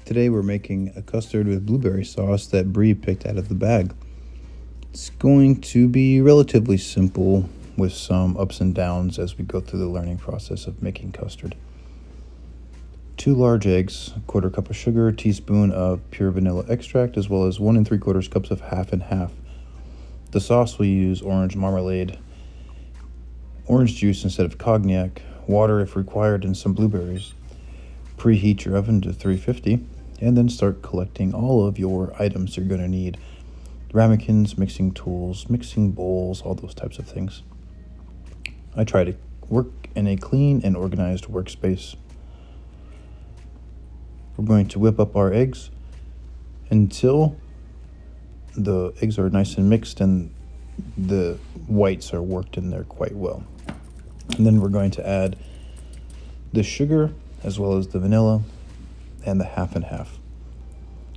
Today we're making a custard with blueberry sauce that Brie picked out of the bag. It's going to be relatively simple with some ups and downs as we go through the learning process of making custard. 2 large eggs, a quarter cup of sugar, a teaspoon of pure vanilla extract, as well as 1 3/4 cups of half and half. The sauce will use orange marmalade, orange juice instead of cognac, water if required, and some blueberries. Preheat your oven to 350 and then start collecting all of your items you're going to need. Ramekins, mixing tools, mixing bowls, all those types of things. I try to work in a clean and organized workspace. We're going to whip up our eggs until the eggs are nice and mixed and the whites are worked in there quite well. And then we're going to add the sugar as well as the vanilla and the half and half.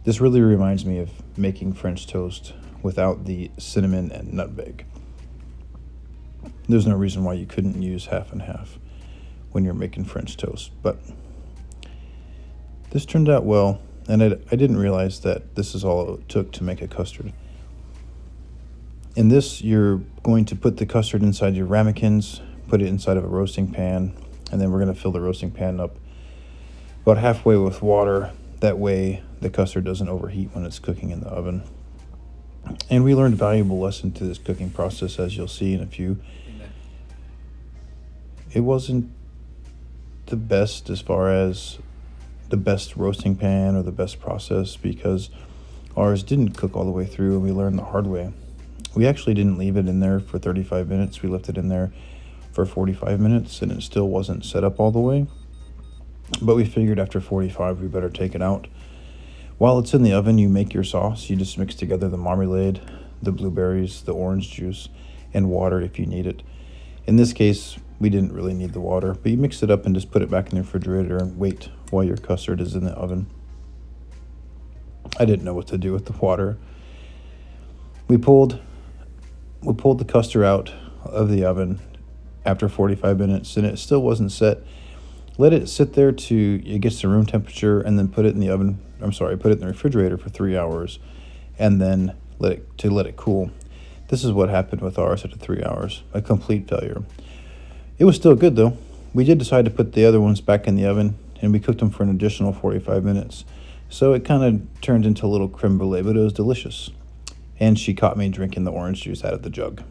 This really reminds me of making French toast without the cinnamon and nutmeg. There's no reason why you couldn't use half and half when you're making French toast, but this turned out well, and I didn't realize that this is all it took to make a custard. In this, you're going to put the custard inside your ramekins, put it inside of a roasting pan, and then we're going to fill the roasting pan up about halfway with water. That way the custard doesn't overheat when it's cooking in the oven. And we learned a valuable lesson to this cooking process, as you'll see in a few. It wasn't the best as far as the best roasting pan or the best process, because ours didn't cook all the way through, and we learned the hard way. We actually didn't leave it in there for 35 minutes. We left it in there for 45 minutes, and it still wasn't set up all the way. But we figured after 45, we better take it out. While it's in the oven, you make your sauce. You just mix together the marmalade, the blueberries, the orange juice, and water if you need it. In this case, we didn't really need the water, but you mix it up and just put it back in the refrigerator and wait while your custard is in the oven. I didn't know what to do with the water. We pulled the custard out of the oven after 45 minutes, and it still wasn't set. Let it sit there to it gets to room temperature, and then put it in the refrigerator for 3 hours, and then let it cool. This is what happened with ours after 3 hours, a complete failure. It was still good though. We did decide to put the other ones back in the oven, and we cooked them for an additional 45 minutes. So it kind of turned into a little creme brulee, but it was delicious. And she caught me drinking the orange juice out of the jug.